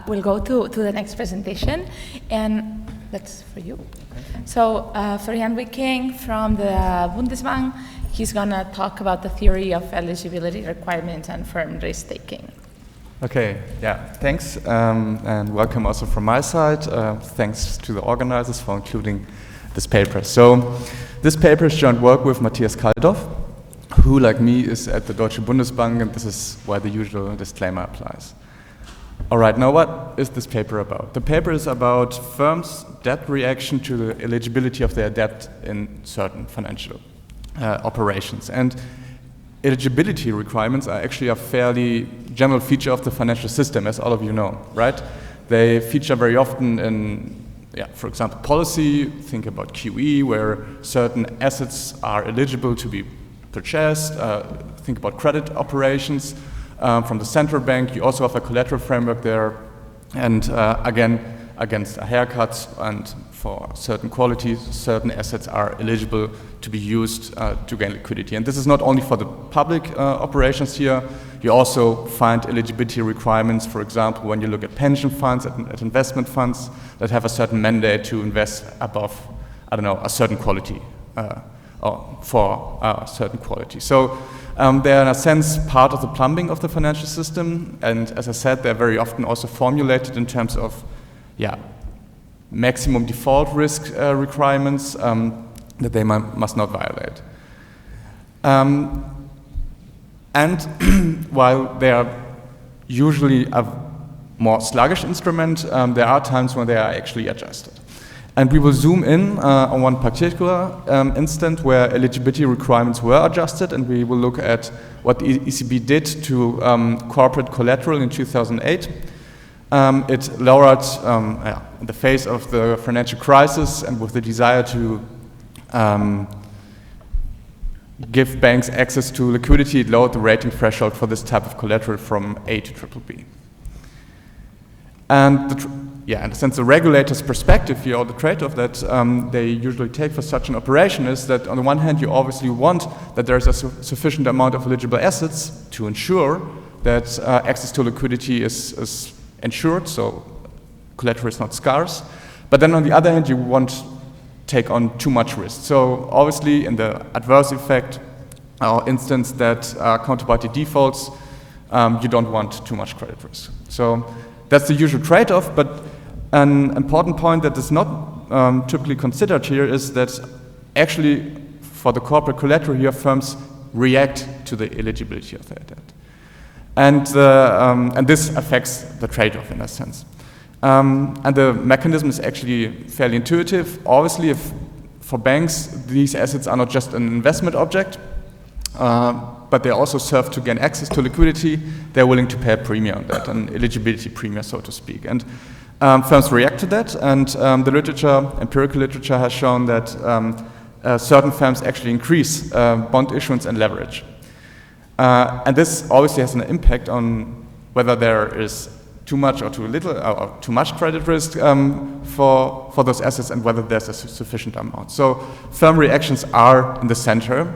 We'll go to the next presentation, and that's for you. Okay. So Florian Wicking from the Bundesbank, he's going to talk about the theory of eligibility requirements and firm risk-taking. Okay, yeah, thanks, and welcome also from my side. Thanks to the organizers for including this paper. So this paper is joint work with Matthias Kaldorf, who, like me, is at the Deutsche Bundesbank, and this is why the usual disclaimer applies. All right, now what is this paper about? The paper is about firms' debt reaction to the eligibility of their debt in certain financial operations. And eligibility requirements are actually a fairly general feature of the financial system, as all of you know, right? They feature very often in, for example, policy. Think about QE, where certain assets are eligible to be purchased. Think about credit operations. From the central bank, you also have a collateral framework there, and again, against haircuts and for certain qualities, certain assets are eligible to be used to gain liquidity. And this is not only for the public operations here. You also find eligibility requirements, for example, when you look at pension funds, at investment funds that have a certain mandate to invest above, I don't know, a certain quality, or for a certain quality. So they're in a sense part of the plumbing of the financial system, and as I said, they're very often also formulated in terms of maximum default risk requirements that they must not violate. And while they are usually a more sluggish instrument, there are times when they are actually adjusted. And we will zoom in on one particular instant where eligibility requirements were adjusted, and we will look at what the ECB did to corporate collateral in 2008. It lowered, in the face of the financial crisis and with the desire to give banks access to liquidity, it lowered the rating threshold for this type of collateral from A to BBB. And in a sense, the regulator's perspective here, or the trade-off that they usually take for such an operation is that on the one hand, you obviously want that there's a sufficient amount of eligible assets to ensure that access to liquidity is ensured, so collateral is not scarce. But then on the other hand, you won't take on too much risk. So obviously, in the adverse effect or instance that counterparty defaults, you don't want too much credit risk. So that's the usual trade-off, but an important point that is not typically considered here is that actually for the corporate collateral here, firms react to the eligibility of their debt. And this affects the trade-off in a sense. And the mechanism is actually fairly intuitive. Obviously, if for banks, these assets are not just an investment object, but they also serve to gain access to liquidity, they're willing to pay a premium on that, an eligibility premium, so to speak. And firms react to that, and the literature, empirical literature, has shown that certain firms actually increase bond issuance and leverage. And this obviously has an impact on whether there is too much or too little, or too much credit risk for those assets, and whether there's a sufficient amount. So firm reactions are in the center,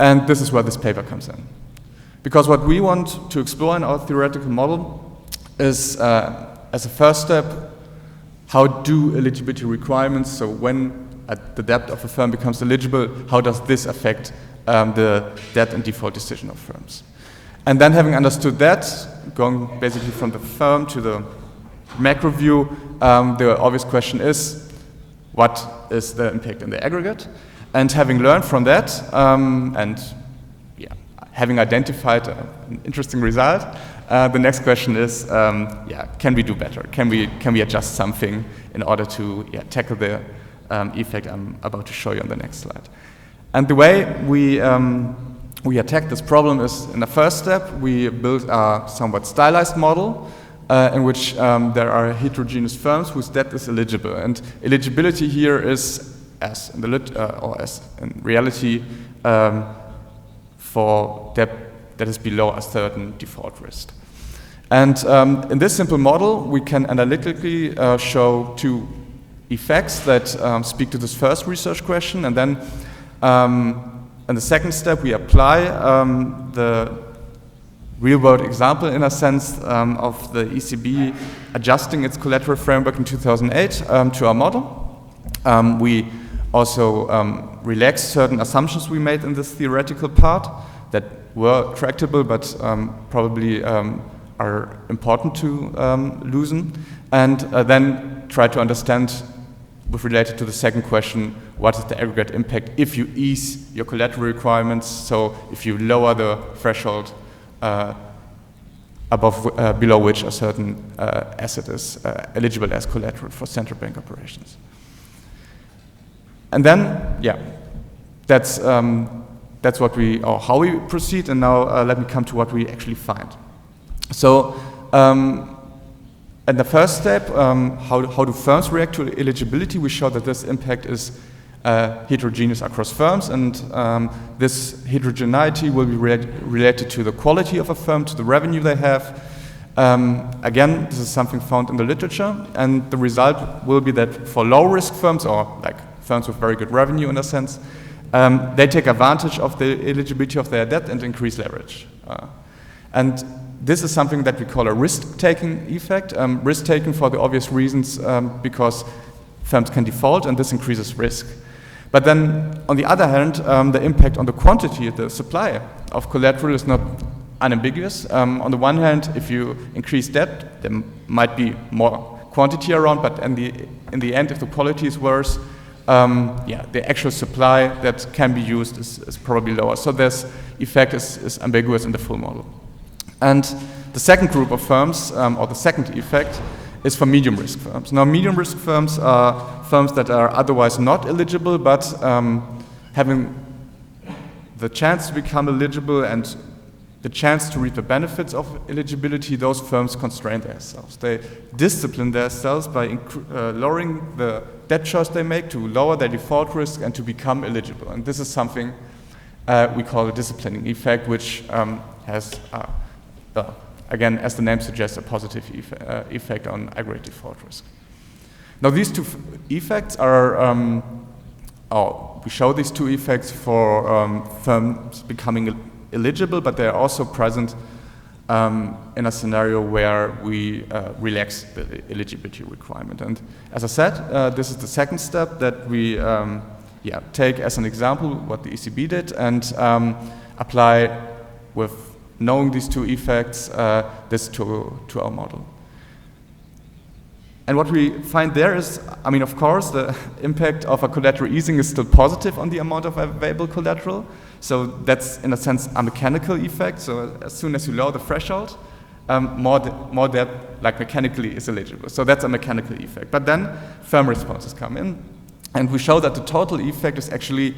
and this is where this paper comes in. Because what we want to explore in our theoretical model is, as a first step, how do eligibility requirements, so when the debt of a firm becomes eligible, how does this affect the debt and default decision of firms? And then having understood that, going basically from the firm to the macro view, the obvious question is, what is the impact in the aggregate? And having learned from that, having identified an interesting result, the next question is, can we do better? Can we adjust something in order to tackle the effect I'm about to show you on the next slide? And the way we attack this problem is, in the first step, we build a somewhat stylized model in which there are heterogeneous firms whose debt is eligible. And eligibility here is, as in reality, for debt that is below a certain default risk. And in this simple model, we can analytically show two effects that speak to this first research question, and then in the second step, we apply the real-world example, in a sense, of the ECB adjusting its collateral framework in 2008 to our model. We also relaxed certain assumptions we made in this theoretical part that were tractable, but probably are important to loosen, and then try to understand, with related to the second question, what is the aggregate impact if you ease your collateral requirements, so if you lower the threshold below which a certain asset is eligible as collateral for central bank operations. And then, yeah, that's what we, or how we proceed, and now let me come to what we actually find. So, in the first step, how do firms react to eligibility? We show that this impact is heterogeneous across firms, and this heterogeneity will be related to the quality of a firm, to the revenue they have. Again, this is something found in the literature, and the result will be that for low-risk firms, or like firms with very good revenue in a sense, they take advantage of the eligibility of their debt and increase leverage. And this is something that we call a risk-taking effect. Risk-taking for the obvious reasons, because firms can default and this increases risk. But then, on the other hand, the impact on the quantity, the supply of collateral is not unambiguous. On the one hand, if you increase debt, there might be more quantity around, but in the end, if the quality is worse, the actual supply that can be used is probably lower. So this effect is ambiguous in the full model. And the second group of firms, or the second effect, is for medium risk firms. Now, medium risk firms are firms that are otherwise not eligible, but having the chance to become eligible and the chance to reap the benefits of eligibility, those firms constrain themselves. They discipline themselves by lowering the debt choice they make to lower their default risk and to become eligible. And this is something we call a disciplining effect, which has again, as the name suggests, a positive effect on aggregate default risk. Now, these two effects are, we show these two effects for firms becoming eligible, but they are also present in a scenario where we relax the eligibility requirement. And as I said, this is the second step that we take as an example what the ECB did and apply with knowing these two effects, this to our model. And what we find there is, I mean, of course, the impact of a collateral easing is still positive on the amount of available collateral. So that's, in a sense, a mechanical effect. So as soon as you lower the threshold, more debt, like mechanically, is eligible. So that's a mechanical effect. But then firm responses come in, and we show that the total effect is actually,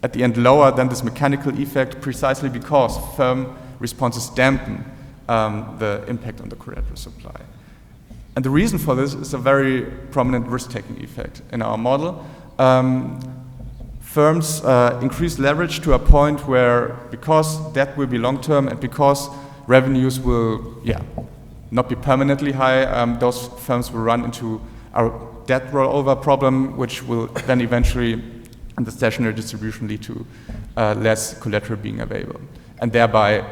at the end, lower than this mechanical effect, precisely because firm responses dampen the impact on the collateral supply. And the reason for this is a very prominent risk-taking effect in our model. Firms increase leverage to a point where, because debt will be long-term and because revenues will not be permanently high, those firms will run into a debt rollover problem, which will then eventually, in the stationary distribution, lead to less collateral being available, and thereby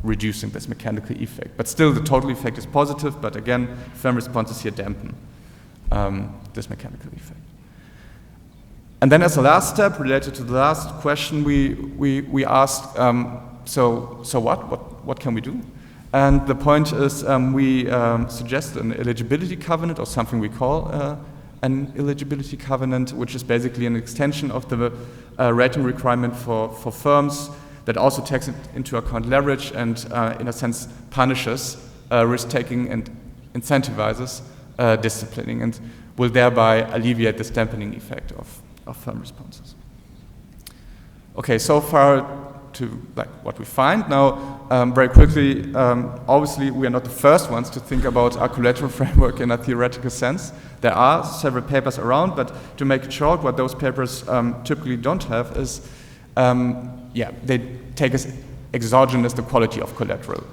reducing this mechanical effect. But still, the total effect is positive, but again, firm responses here dampen this mechanical effect. And then as a last step, related to the last question, we asked, so what can we do? And the point is, we suggest an eligibility covenant, or something we call an eligibility covenant, which is basically an extension of the rating requirement for firms that also takes into account leverage and, in a sense, punishes risk-taking and incentivizes disciplining, and will thereby alleviate this dampening effect of firm responses. Okay, so far to what we find. Now, very quickly, obviously, we are not the first ones to think about our collateral framework in a theoretical sense. There are several papers around, but to make it short, what those papers typically don't have is they take as exogenous the quality of collateral.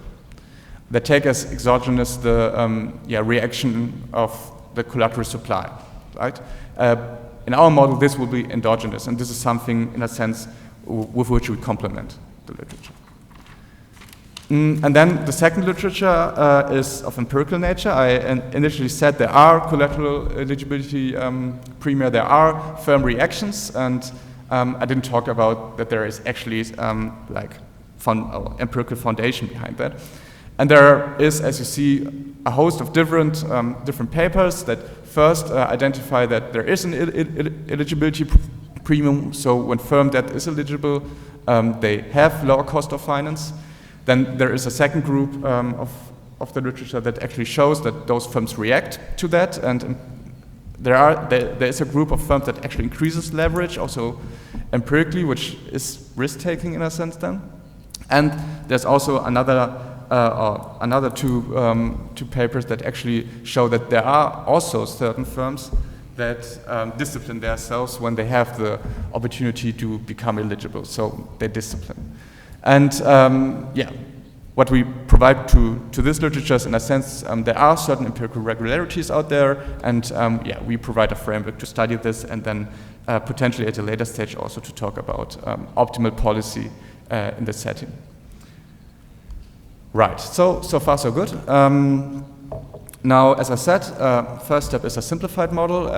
They take as exogenous the reaction of the collateral supply, right? In our model, this will be endogenous, and this is something, in a sense, with which we complement the literature. And then the second literature is of empirical nature. I initially said there are collateral eligibility premia, there are firm reactions, and I didn't talk about that there is actually empirical foundation behind that. And there is, as you see, a host of different papers that first identify that there is an eligibility premium. So when firm debt is eligible, they have lower cost of finance. Then there is a second group of the literature that actually shows that those firms react to that, and there is a group of firms that actually increases leverage, also empirically, which is risk-taking in a sense then. And there's also another two papers that actually show that there are also certain firms that discipline themselves when they have the opportunity to become eligible, so they discipline. And what we provide to this literature is, in a sense, there are certain empirical regularities out there, and we provide a framework to study this, and then potentially at a later stage also to talk about optimal policy in this setting. Right, so far so good. Now, as I said, first step is a simplified model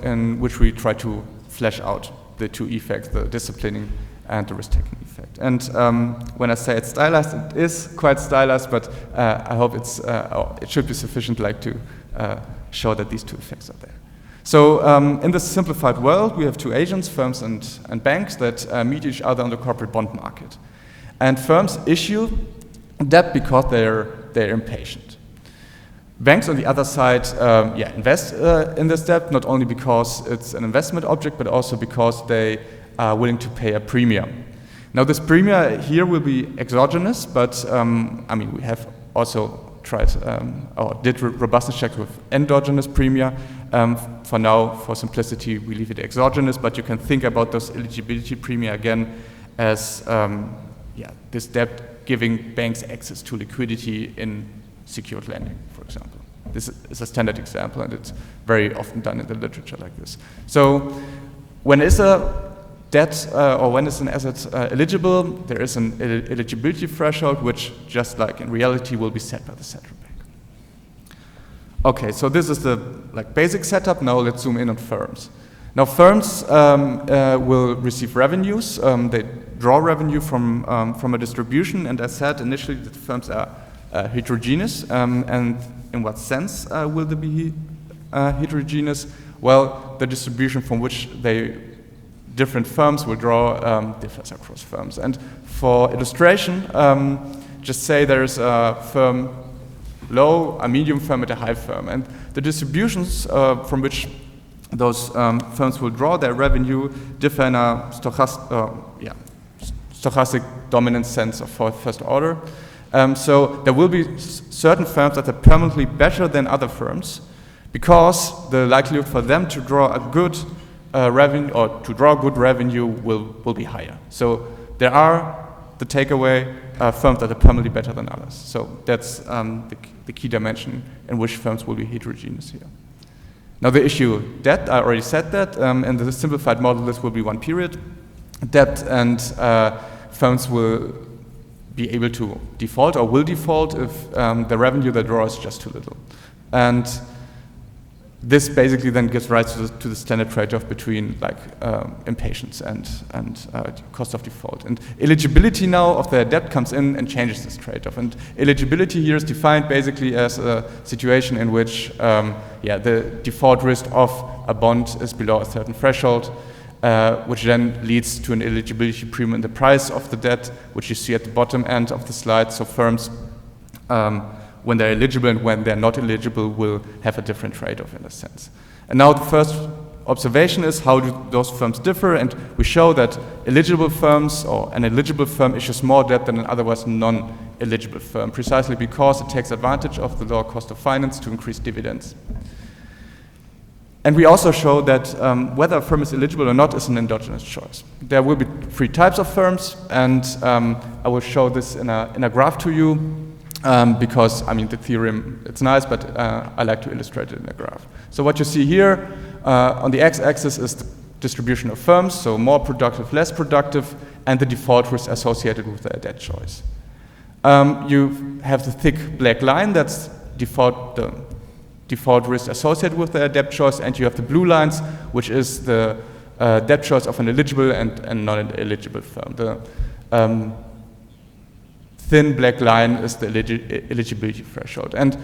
in which we try to flesh out the two effects, the disciplining and the risk-taking effect. And when I say it's stylized, it is quite stylized, but I hope it should be sufficient to show that these two effects are there. So in this simplified world, we have two agents, firms and banks, that meet each other on the corporate bond market. And firms issue debt because they're impatient. Banks, on the other side, invest in this debt, not only because it's an investment object, but also because they are willing to pay a premium. Now, this premium here will be exogenous, but we have also tried or did robustness checks with endogenous premium. For now, for simplicity, we leave it exogenous, but you can think about those eligibility premium again as this debt giving banks access to liquidity in secured lending, for example. This is a standard example, and it's very often done in the literature like this. So when is a debt or when is an asset eligible, there is an eligibility threshold, which, just like in reality, will be set by the central bank. Okay, so this is the basic setup. Now let's zoom in on firms. Now firms will receive revenues. They draw revenue from a distribution, and as said initially, the firms are heterogeneous. And in what sense will they be heterogeneous? Well, the distribution from which different firms will draw differs across firms. And for illustration, just say there's a firm low, a medium firm, and a high firm. And the distributions from which those firms will draw their revenue differ in a stochastic dominant sense of first order. So there will be certain firms that are permanently better than other firms because the likelihood for them to draw a good revenue or to draw good revenue will be higher. So there are, the takeaway, firms that are permanently better than others. So that's the key dimension in which firms will be heterogeneous here. Now the issue debt, I already said that. In the simplified model, this will be one period. Debt, and firms will be able to default or will default if the revenue they draw is just too little. And this basically then gives rise to the standard trade-off between impatience and cost of default. And eligibility now of the debt comes in and changes this trade-off. And eligibility here is defined basically as a situation in which the default risk of a bond is below a certain threshold, which then leads to an eligibility premium in the price of the debt, which you see at the bottom end of the slide. So firms, when they're eligible and when they're not eligible, will have a different trade-off in a sense. And now the first observation is, how do those firms differ? And we show that eligible firms, or an eligible firm, issues more debt than an otherwise non-eligible firm, precisely because it takes advantage of the lower cost of finance to increase dividends. And we also show that whether a firm is eligible or not is an endogenous choice. There will be three types of firms, and I will show this in a graph to you. Because, the theorem, it's nice, but I like to illustrate it in a graph. So what you see here on the x-axis is the distribution of firms, so more productive, less productive, and the default risk associated with their debt choice. You have the thick black line, that's the default risk associated with the debt choice, and you have the blue lines, which is the debt choice of an eligible and non-eligible firm. The thin black line is the eligibility threshold. And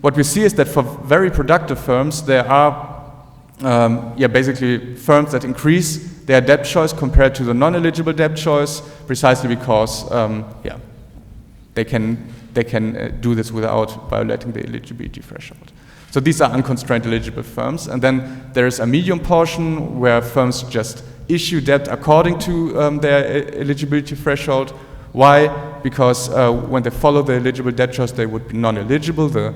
what we see is that for very productive firms, there are basically firms that increase their debt choice compared to the non-eligible debt choice, precisely because they can do this without violating the eligibility threshold. So these are unconstrained eligible firms. And then there is a medium portion where firms just issue debt according to their eligibility threshold. Why? Because when they follow the eligible debt choice, they would be non-eligible. The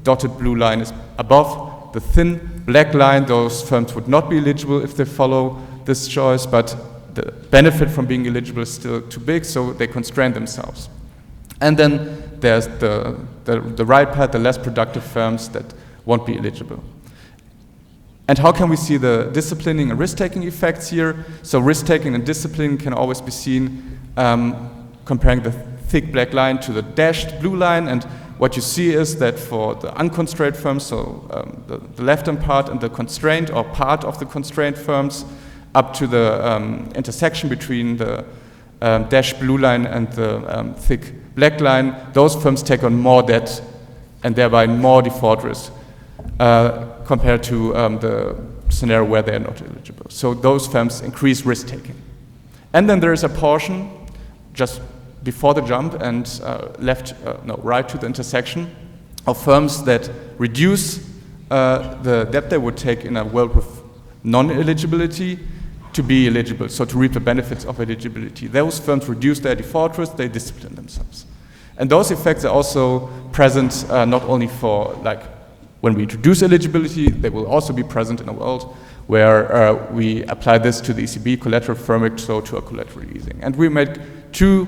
dotted blue line is above the thin black line. Those firms would not be eligible if they follow this choice, but the benefit from being eligible is still too big, so they constrain themselves. And then there's the right part, the less productive firms that won't be eligible. And how can we see the disciplining and risk-taking effects here? So risk-taking and disciplining can always be seen comparing the thick black line to the dashed blue line. And what you see is that for the unconstrained firms, so the left-hand part and the constrained or part of the constrained firms, up to the intersection between the dashed blue line and the thick black line, those firms take on more debt and thereby more default risk compared to the scenario where they are not eligible. So those firms increase risk-taking. And then there is a portion just before the jump and right to the intersection of firms that reduce the debt they would take in a world with non-eligibility to be eligible, so to reap the benefits of eligibility. Those firms reduce their default risk, they discipline themselves. And those effects are also present not only for when we introduce eligibility, they will also be present in a world where we apply this to the ECB collateral framework, so to a collateral easing. And we made two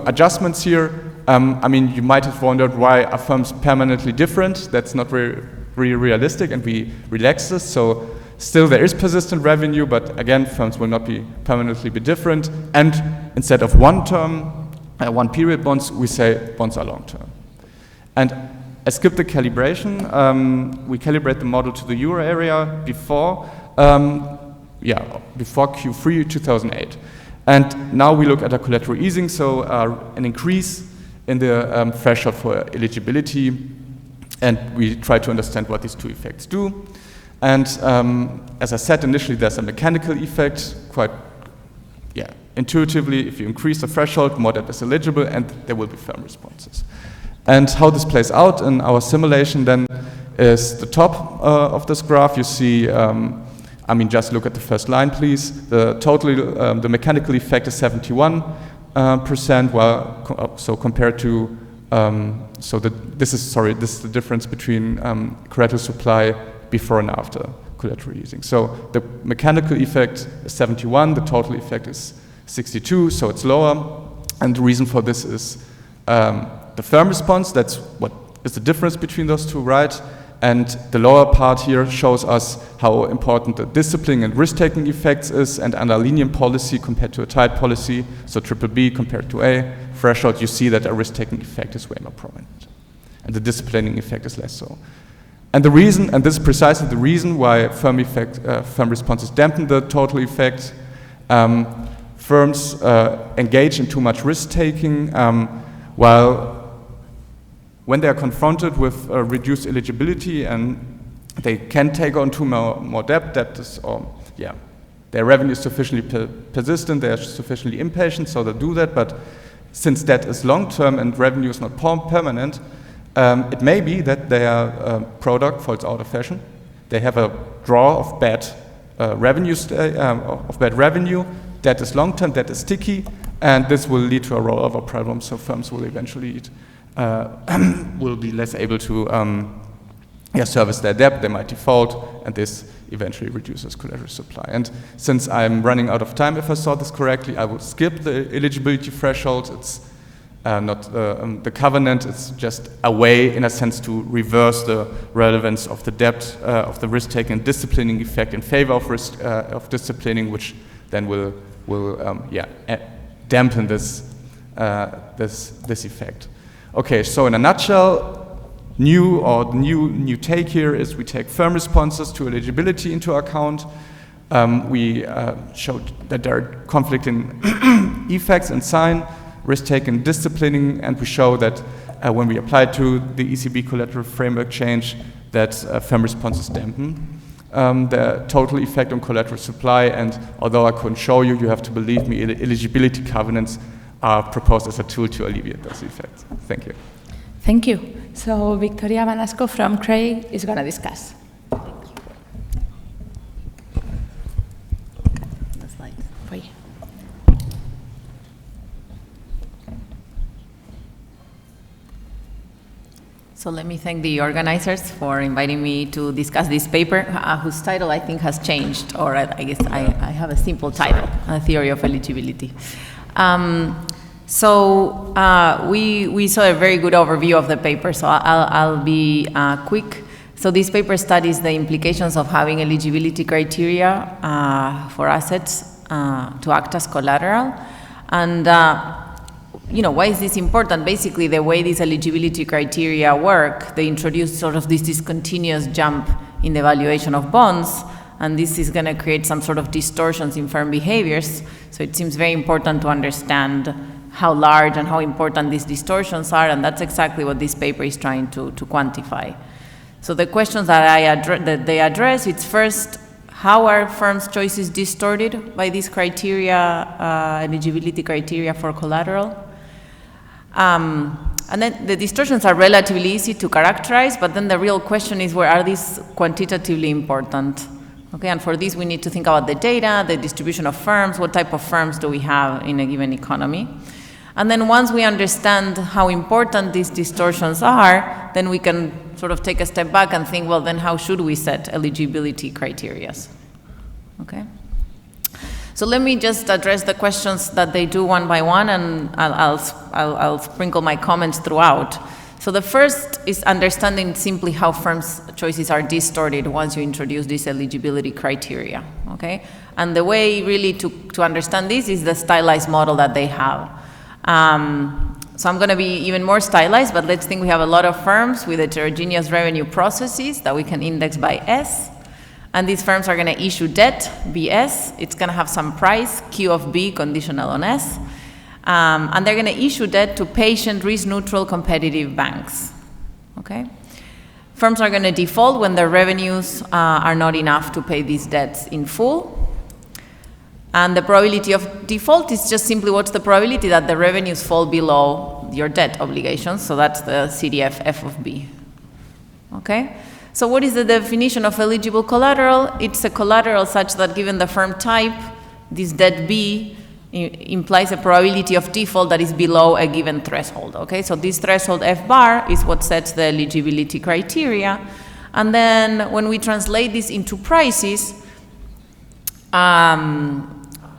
adjustments here. I mean, you might have wondered why are firms permanently different? That's not very realistic, and we relax this. So still there is persistent revenue, but again, firms will not be permanently different. And instead of one period bonds, we say bonds are long term. And I skipped the calibration. We calibrate the model to the euro area before Q3 2008. And now we look at a collateral easing, so an increase in the threshold for eligibility, and we try to understand what these two effects do. And as I said initially, there's a mechanical effect, quite intuitively. If you increase the threshold, more debt is eligible, and there will be firm responses. And how this plays out in our simulation then is the top of this graph. You see, just look at the first line, please. The mechanical effect is 71%, so compared to, this is the difference between collateral supply before and after collateral easing. So the mechanical effect is 71, the total effect is 62, so it's lower. And the reason for this is the firm response. That's what is the difference between those two, right? And the lower part here shows us how important the disciplining and risk-taking effects is, and under lenient policy compared to a tight policy, so BBB compared to A threshold, you see that a risk-taking effect is way more prominent. And the disciplining effect is less so. And the reason, and this is precisely the reason why firm responses dampen the total effect, firms engage in too much risk-taking, while when they are confronted with reduced eligibility and they can take on too more debt, their revenue is sufficiently persistent, they are sufficiently impatient, so they do that. But since debt is long-term and revenue is not permanent, it may be that their product falls out of fashion. They have a draw of bad revenue, Debt is long-term, debt is sticky, and this will lead to a rollover problem. So firms will eventually will be less able to service their debt. They might default, and this eventually reduces collateral supply. And since I'm running out of time, if I saw this correctly, I would skip the eligibility threshold. It's not the covenant. It's just a way, in a sense, to reverse the relevance of the debt, of the risk-taking and disciplining effect in favor of of disciplining, which then will dampen this this effect. Okay, so in a nutshell, new take here is we take firm responses to eligibility into account. We showed that there are conflicting effects in sign, risk-taking, disciplining, and we show that when we apply to the ECB collateral framework change, that firm responses dampen the total effect on collateral supply. And although I couldn't show you, you have to believe me, eligibility covenants are proposed as a tool to alleviate those effects. Thank you. Thank you. So Victoria Manasco from CRAE is going to discuss. The slides. Voy. So let me thank the organizers for inviting me to discuss this paper, whose title I think has changed, or I guess I have a simple title, A Theory of Eligibility. We saw a very good overview of the paper, so I'll be quick. So this paper studies the implications of having eligibility criteria for assets to act as collateral. And why is this important? Basically, the way these eligibility criteria work, they introduce sort of this discontinuous jump in the valuation of bonds, and this is going to create some sort of distortions in firm behaviors. So it seems very important to understand how large and how important these distortions are, and that's exactly what this paper is trying to quantify. So the questions that they address, it's first, how are firms' choices distorted by these criteria, eligibility criteria for collateral? And then the distortions are relatively easy to characterize, but then the real question is, where are these quantitatively important? Okay, and for this we need to think about the data, the distribution of firms, what type of firms do we have in a given economy. And then once we understand how important these distortions are, then we can sort of take a step back and think, well, then how should we set eligibility criteria? Okay. So let me just address the questions that they do one by one, and I'll sprinkle my comments throughout. So the first is understanding simply how firms' choices are distorted once you introduce this eligibility criteria, okay? And the way really to understand this is the stylized model that they have. So I'm going to be even more stylized, but let's think we have a lot of firms with heterogeneous revenue processes that we can index by S. And these firms are going to issue debt, BS. It's going to have some price, Q of B, conditional on S. And they're going to issue debt to patient, risk-neutral, competitive banks. Okay? Firms are going to default when their revenues are not enough to pay these debts in full. And the probability of default is just simply what's the probability that the revenues fall below your debt obligations. So that's the CDF F of B. Okay? So what is the definition of eligible collateral? It's a collateral such that given the firm type, this debt B implies a probability of default that is below a given threshold. Okay, so this threshold F bar is what sets the eligibility criteria. And then when we translate this into prices,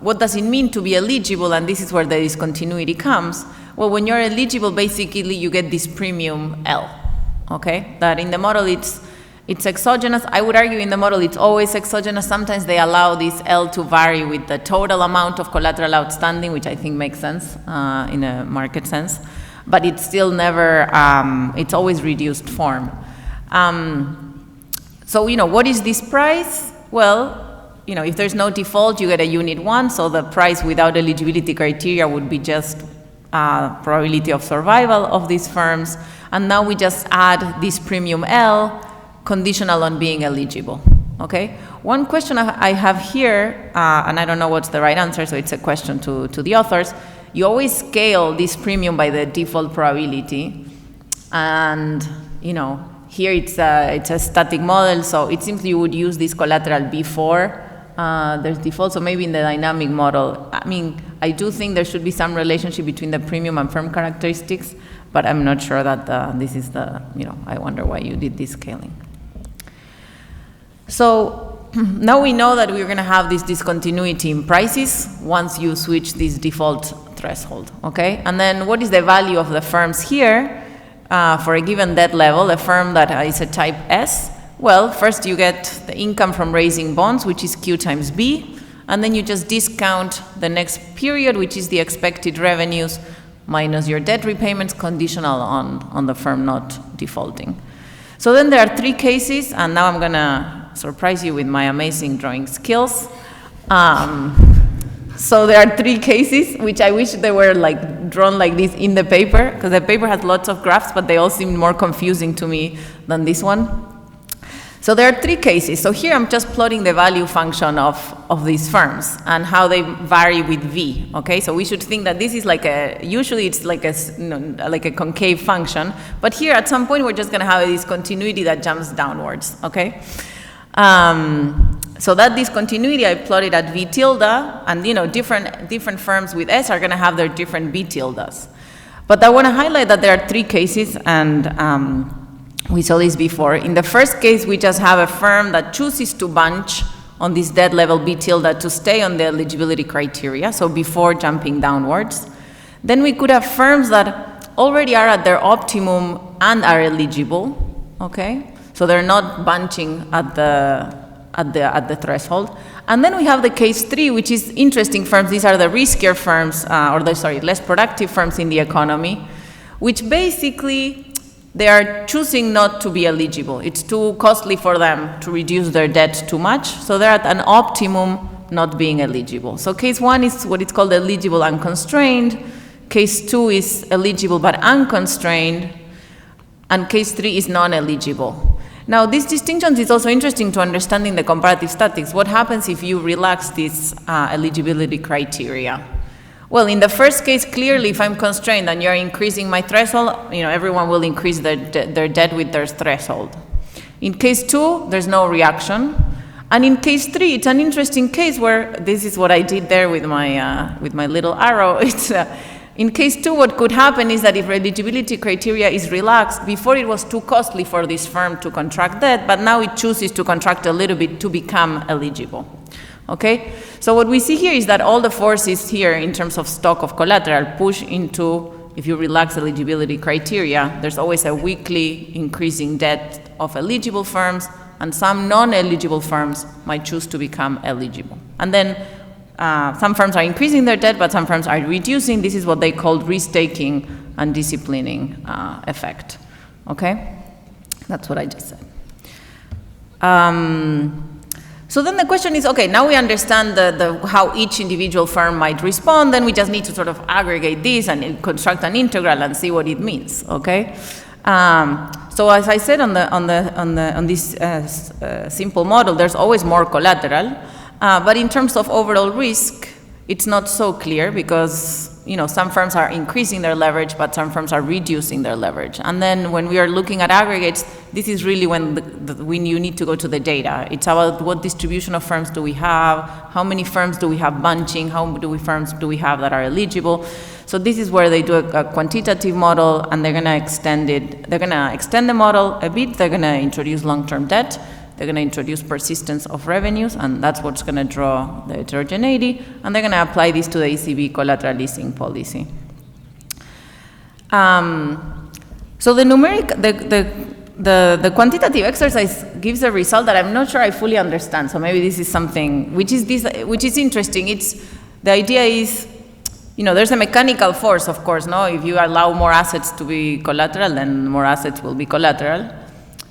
what does it mean to be eligible? And this is where the discontinuity comes. Well, when you're eligible, basically you get this premium L. Okay, that in the model it's exogenous. I would argue in the model it's always exogenous. Sometimes they allow this L to vary with the total amount of collateral outstanding, which I think makes sense in a market sense. But it's still never, it's always reduced form. So, what is this price? Well, if there's no default, you get a unit 1. So the price without eligibility criteria would be just probability of survival of these firms. And now we just add this premium L, conditional on being eligible, okay? One question I have here, and I don't know what's the right answer, so it's a question to the authors. You always scale this premium by the default probability, and here it's a static model, so it simply you would use this collateral before there's default. So maybe in the dynamic model, I do think there should be some relationship between the premium and firm characteristics, but I'm not sure that this is the, I wonder why you did this scaling. So now we know that we're going to have this discontinuity in prices once you switch this default threshold, okay? And then what is the value of the firms here for a given debt level, a firm that is a type S? Well, first you get the income from raising bonds, which is Q times B, and then you just discount the next period, which is the expected revenues minus your debt repayments conditional on the firm not defaulting. So then there are 3 cases, and now I'm going to surprise you with my amazing drawing skills. So there are 3 cases, which I wish they were like drawn like this in the paper, because the paper has lots of graphs, but they all seem more confusing to me than this one. So there are 3 cases. So here I'm just plotting the value function of these firms and how they vary with V, okay? So we should think that this is like usually it's like a concave function, but here at some point we're just gonna have a discontinuity that jumps downwards, okay? So that discontinuity I plotted at V tilde, and different firms with S are gonna have their different V tildes. But I wanna highlight that there are 3 cases, and we saw this before. In the first case, we just have a firm that chooses to bunch on this debt level B tilde to stay on the eligibility criteria, so before jumping downwards. Then we could have firms that already are at their optimum and are eligible, okay? So they're not bunching at the threshold. And then we have the case 3, which is interesting firms. These are the riskier firms, less productive firms in the economy, which basically they are choosing not to be eligible. It's too costly for them to reduce their debt too much, so they're at an optimum not being eligible. So case 1 is what is called eligible unconstrained, case 2 is eligible but unconstrained, and case 3 is non-eligible. Now these distinctions is also interesting to understanding the comparative statistics. What happens if you relax this eligibility criteria? Well, in the first case, clearly, if I'm constrained and you're increasing my threshold, everyone will increase their debt with their threshold. In case 2, there's no reaction. And in case 3, it's an interesting case where this is what I did there with my little arrow. In case 2, what could happen is that if eligibility criteria is relaxed, before it was too costly for this firm to contract debt, but now it chooses to contract a little bit to become eligible. Okay, so what we see here is that all the forces here in terms of stock of collateral push into, if you relax eligibility criteria, there's always a weekly increasing debt of eligible firms, and some non-eligible firms might choose to become eligible. And then some firms are increasing their debt, but some firms are reducing. This is what they call risk-taking and disciplining effect. Okay, that's what I just said. So then the question is, okay, now we understand how each individual firm might respond, then we just need to sort of aggregate this and construct an integral and see what it means, okay? So as I said on this simple model, there's always more collateral, but in terms of overall risk, it's not so clear because some firms are increasing their leverage, but some firms are reducing their leverage. And then when we are looking at aggregates, this is really when you need to go to the data. It's about what distribution of firms do we have, how many firms do we have bunching, how many firms do we have that are eligible. So this is where they do a quantitative model, and they're going to extend it. They're going to extend the model a bit. They're going to introduce long-term debt. They're going to introduce persistence of revenues, and that's what's going to draw the heterogeneity, and they're going to apply this to the ECB collateral easing policy. So the quantitative exercise gives a result that I'm not sure I fully understand, so maybe this is something which is interesting. The idea is, there's a mechanical force, of course, no? If you allow more assets to be collateral, then more assets will be collateral.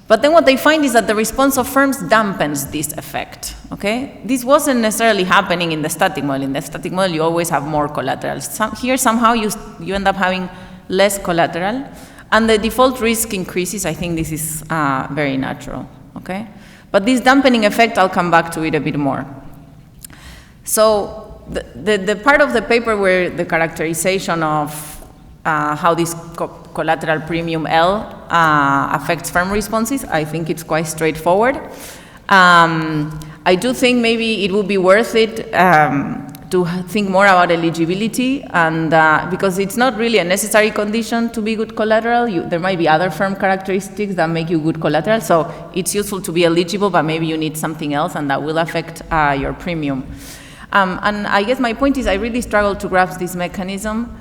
But then what they find is that the response of firms dampens this effect, okay? This wasn't necessarily happening in the static model. In the static model, you always have more collateral. Here, somehow, you end up having less collateral, and the default risk increases. I think this is very natural, okay? But this dampening effect, I'll come back to it a bit more. So the part of the paper where the characterization of how this collateral premium L affects firm responses, I think it's quite straightforward. I do think maybe it would be worth it to think more about eligibility, and because it's not really a necessary condition to be good collateral. There might be other firm characteristics that make you good collateral, so it's useful to be eligible, but maybe you need something else, and that will affect your premium. And I guess my point is I really struggle to grasp this mechanism,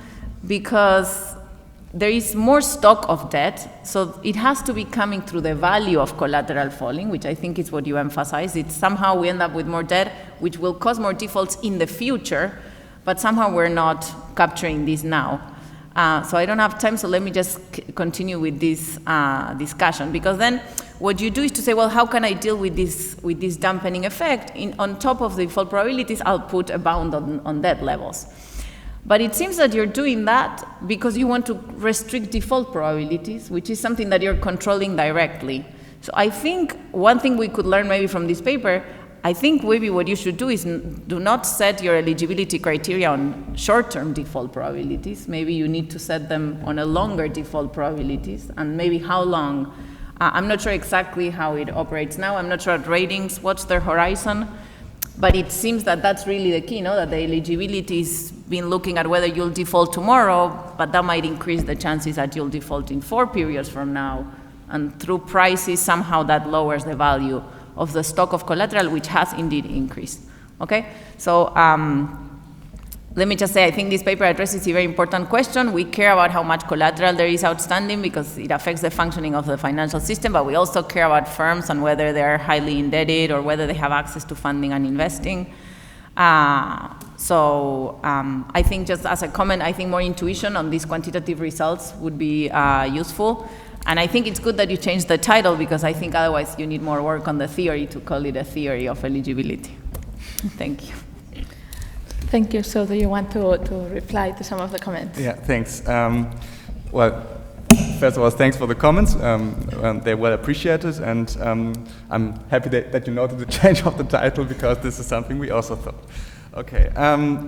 because there is more stock of debt, so it has to be coming through the value of collateral falling, which I think is what you emphasize. It's somehow we end up with more debt, which will cause more defaults in the future, but somehow we're not capturing this now. So I don't have time, so let me just continue with this discussion, because then what you do is to say, well, how can I deal with this dampening effect? On top of the default probabilities, I'll put a bound on debt levels. But it seems that you're doing that because you want to restrict default probabilities, which is something that you're controlling directly. So I think one thing we could learn maybe from this paper, I think maybe what you should do is do not set your eligibility criteria on short-term default probabilities. Maybe you need to set them on a longer default probabilities, and maybe how long. I'm not sure exactly how it operates now. I'm not sure at ratings what's their horizon, but it seems that that's really the key, no? That the eligibility is been looking at whether you'll default tomorrow, but that might increase the chances that you'll default in 4 periods from now. And through prices, somehow that lowers the value of the stock of collateral, which has indeed increased. Okay, so let me just say, I think this paper addresses a very important question. We care about how much collateral there is outstanding because it affects the functioning of the financial system, but we also care about firms and whether they are highly indebted or whether they have access to funding and investing. I think just as a comment, I think more intuition on these quantitative results would be useful. And I think it's good that you changed the title, because I think otherwise you need more work on the theory to call it a theory of eligibility. Thank you. Thank you. So do you want to reply to some of the comments? Yeah, thanks. Well, first of all, thanks for the comments. They're well appreciated, and I'm happy that you noted the change of the title, because this is something we also thought. Okay,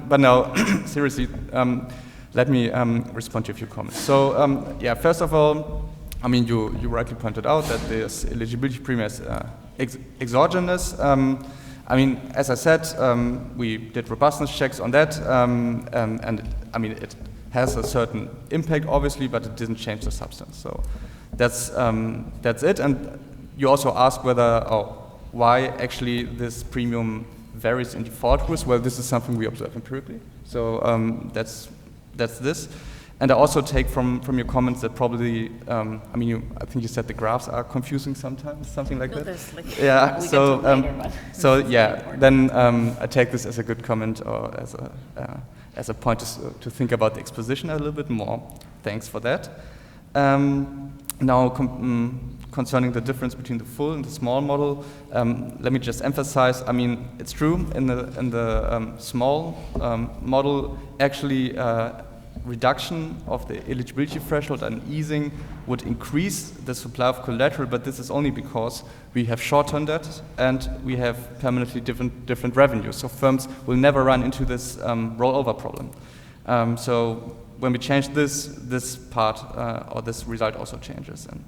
but now, seriously, let me respond to a few comments. So, yeah, first of all, I mean, you rightly pointed out that this eligibility premium is exogenous. I mean, as I said, we did robustness checks on that, and I mean, it has a certain impact, obviously, but it didn't change the substance. So that's it. And you also asked why actually this premium varies in default risk. Well, this is something we observe empirically. So that's this. And I also take from your comments that probably, I think you said the graphs are confusing sometimes, something like that. Yeah. So yeah. Then I take this as a good comment, or as a point to think about the exposition a little bit more. Thanks for that. Now, concerning the difference between the full and the small model, let me just emphasize. I mean, it's true in the small model, actually. Reduction of the eligibility threshold and easing would increase the supply of collateral, but this is only because we have short-term debt and we have permanently different revenues. So firms will never run into this rollover problem. So when we change this part or this result also changes. And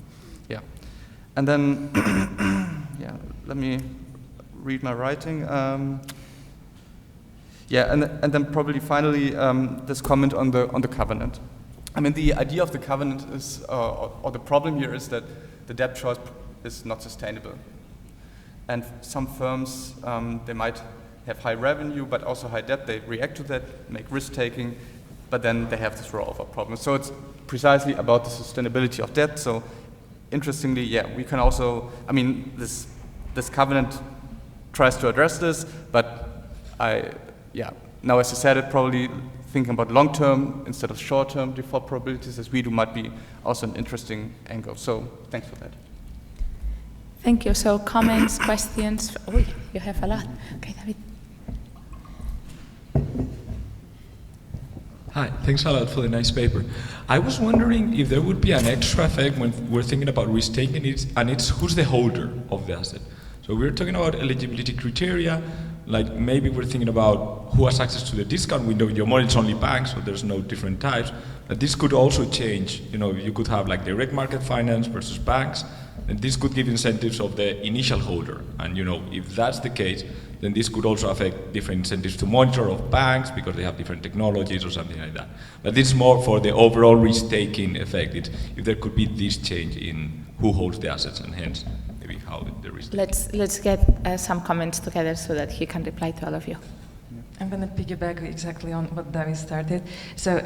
yeah, and then yeah, let me read my writing. Yeah, and then probably finally this comment on the covenant. I mean, the idea of the covenant is, or the problem here is that the debt choice is not sustainable. And some firms, they might have high revenue, but also high debt. They react to that, make risk-taking, but then they have this rollover problem. So it's precisely about the sustainability of debt. So interestingly, yeah, we can also, I mean, this covenant tries to address this, but now as you said, it probably thinking about long-term instead of short-term default probabilities as we do might be also an interesting angle. So thanks for that. Thank you. So comments, questions? Oh, you have a lot. Okay, David. Hi, thanks a lot for the nice paper. I was wondering if there would be an extra effect when we're thinking about risk-taking it, and it's who's the holder of the asset. So we're talking about eligibility criteria, like maybe we're thinking about who has access to the discount window. Your model is only banks, so there's no different types. But this could also change. You know, you could have like direct market finance versus banks, and this could give incentives of the initial holder. And you know, if that's the case, then this could also affect different incentives to monitor of banks because they have different technologies or something like that. But this is more for the overall risk-taking effect. It's if there could be this change in who holds the assets and hence maybe how the risk. Let's get some comments together so that he can reply to all of you. I'm going to piggyback exactly on what David started. So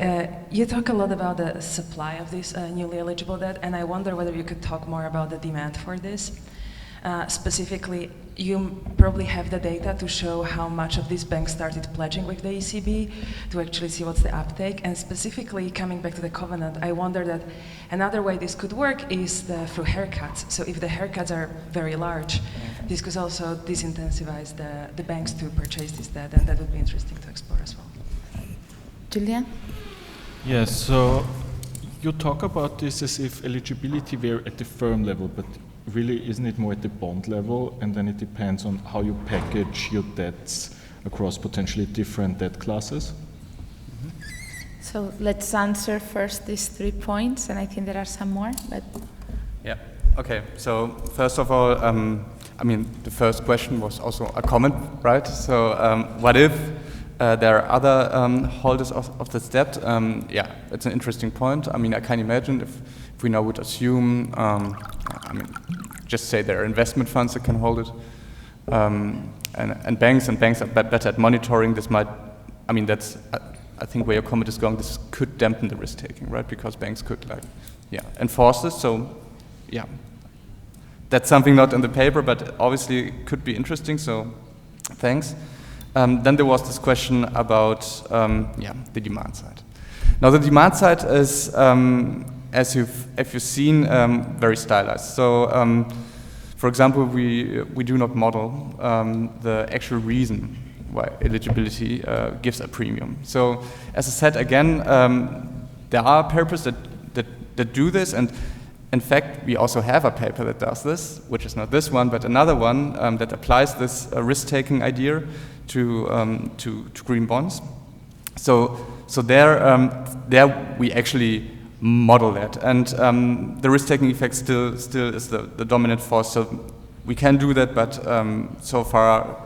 you talk a lot about the supply of this newly eligible debt, and I wonder whether you could talk more about the demand for this. Specifically, you probably have the data to show how much of these banks started pledging with the ECB to actually see what's the uptake. And specifically, coming back to the covenant, I wonder that another way this could work is through haircuts. So if the haircuts are very large, this could also disincentivize the banks to purchase this debt, and that would be interesting to explore as well. Julian? Yes, so you talk about this as if eligibility were at the firm level, but really isn't it more at the bond level, and then it depends on how you package your debts across potentially different debt classes? So let's answer first these 3 points, and I think there are some more, but... Yeah, okay, so first of all, I mean, the first question was also a comment, right? So what if there are other holders of this debt? Yeah, it's an interesting point. I mean, I can imagine if we now would assume, I mean, just say there are investment funds that can hold it, and banks are better at monitoring. This might, I mean, that's, I think where your comment is going, this could dampen the risk taking, right? Because banks could, like, yeah, enforce this. So, yeah, that's something not in the paper, but obviously it could be interesting. So, thanks. Then there was this question about, yeah, the demand side. Now, the demand side is, as you've seen, very stylized. So, for example, we do not model the actual reason why eligibility gives a premium. So, as I said again, there are papers that do this, and in fact, we also have a paper that does this, which is not this one, but another one that applies this risk-taking idea to green bonds. So there we actually model that, and the risk-taking effect still is the dominant force. So we can do that, but so far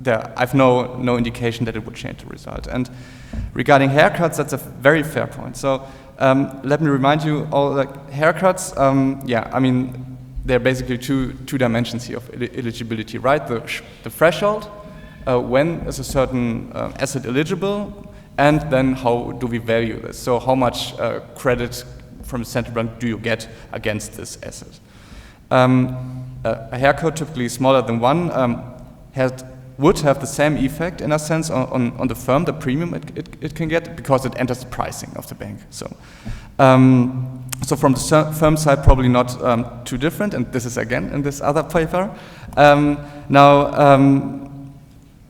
I've no indication that it would change the result. And regarding haircuts, that's a very fair point. So let me remind you all, like, haircuts. Yeah, I mean, there are basically two dimensions here of eligibility, right? The threshold, when is a certain asset eligible, and then how do we value this? So how much credit from the central bank do you get against this asset? A haircut typically smaller than one would have the same effect, in a sense, on the firm, the premium it can get, because it enters the pricing of the bank. So, so from the firm side, probably not too different, and this is again in this other paper.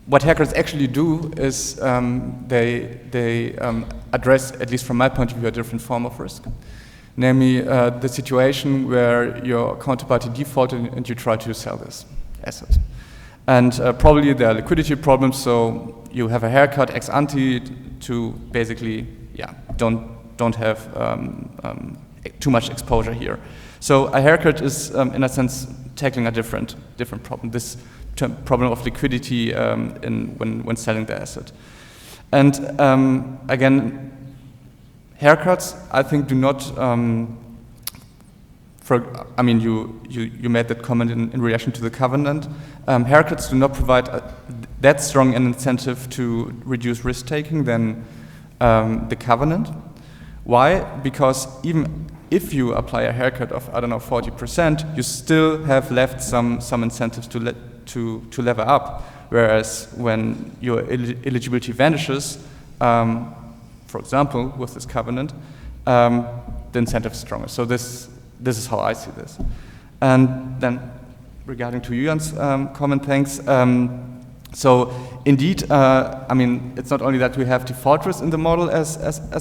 What haircuts actually do is they address, at least from my point of view, a different form of risk. Namely, the situation where your counterparty defaulted and you try to sell this asset. And probably there are liquidity problems, so you have a haircut ex ante to basically, yeah, don't have too much exposure here. So a haircut is, in a sense, tackling a different problem. This problem of liquidity when selling the asset. And again, haircuts, I think, do not. I mean, you made that comment in relation to the covenant. Haircuts do not provide that strong an incentive to reduce risk taking than the covenant. Why? Because even if you apply a haircut of, I don't know, 40%, you still have left some incentives to lever up. Whereas when your eligibility vanishes, for example, with this covenant, the incentive is stronger. So this is how I see this. And then regarding to Julian's comment, thanks. So indeed, I mean, it's not only that we have default risk in the model as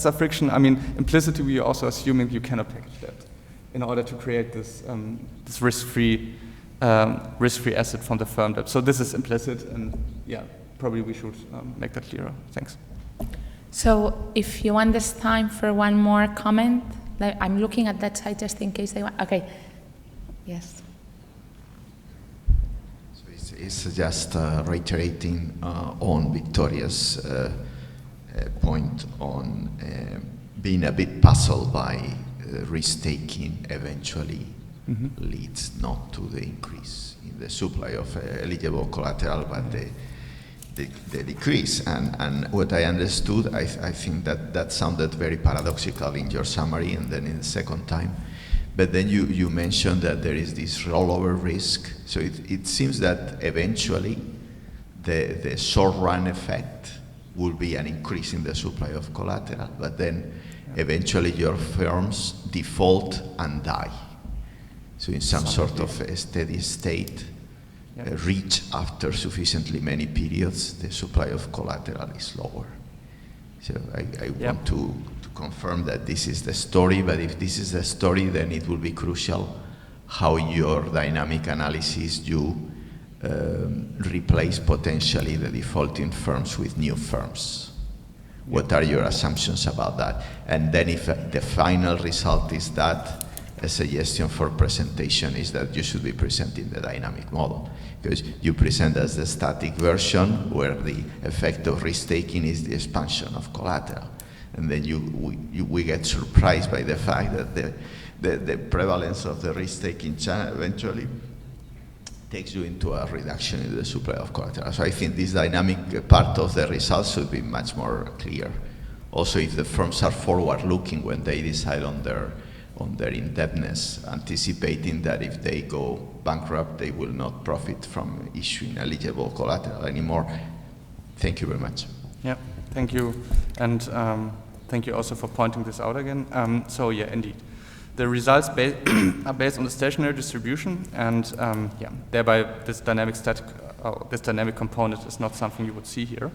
a friction. I mean, implicitly we are also assuming you cannot package that in order to create this risk-free asset from the firm debt. So this is implicit, and yeah, probably we should make that clearer. Thanks. So if you want this time for one more comment, I'm looking at that side just in case they want. Okay. Yes. So it's just reiterating on Victoria's point on being a bit puzzled by risk-taking eventually leads not to the increase in the supply of eligible collateral, but the decrease. And what I understood, I think that sounded very paradoxical in your summary, and then in the second time, But then you mentioned that there is this rollover risk. So it seems that eventually the short-run effect will be an increase in the supply of collateral, but then eventually your firms default and die. So in some sort of a steady state, reach after sufficiently many periods, the supply of collateral is lower. So I want to confirm that this is the story, but if this is the story, then it will be crucial how your dynamic analysis you replace potentially the defaulting firms with new firms. What are your assumptions about that? And then if the final result is that, a suggestion for presentation is that you should be presenting the dynamic model, because you present as the static version where the effect of risk-taking is the expansion of collateral. And then we get surprised by the fact that the prevalence of the risk-taking channel eventually takes you into a reduction in the supply of collateral. So I think this dynamic part of the results should be much more clear. Also, if the firms are forward-looking when they decide on their indebtedness, anticipating that if they go bankrupt, they will not profit from issuing eligible collateral anymore. Thank you very much. Yeah, thank you. And thank you also for pointing this out again. So yeah, indeed. The results are based on the stationary distribution, and thereby this dynamic component is not something you would see here.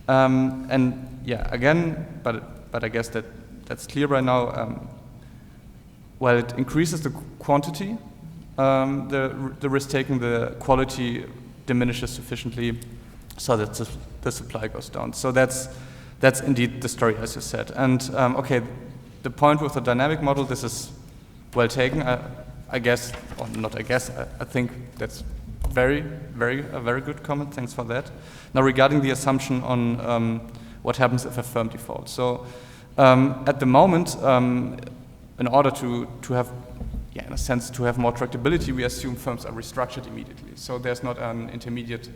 And yeah, again, but I guess that's clear right now. While it increases the quantity, the risk taking, the quality diminishes sufficiently so that the supply goes down. So that's indeed the story, as you said. And okay, the point with the dynamic model, this is well taken. I guess, or not I guess, I think that's a very good comment. Thanks for that. Now regarding the assumption on what happens if a firm defaults. So at the moment, in order to have, in a sense, to have more tractability, we assume firms are restructured immediately. So there's not an intermediate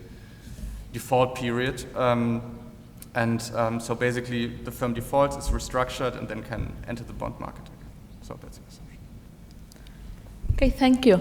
default period. So basically, the firm defaults, is restructured, and then can enter the bond market again. So that's the assumption. Okay, thank you.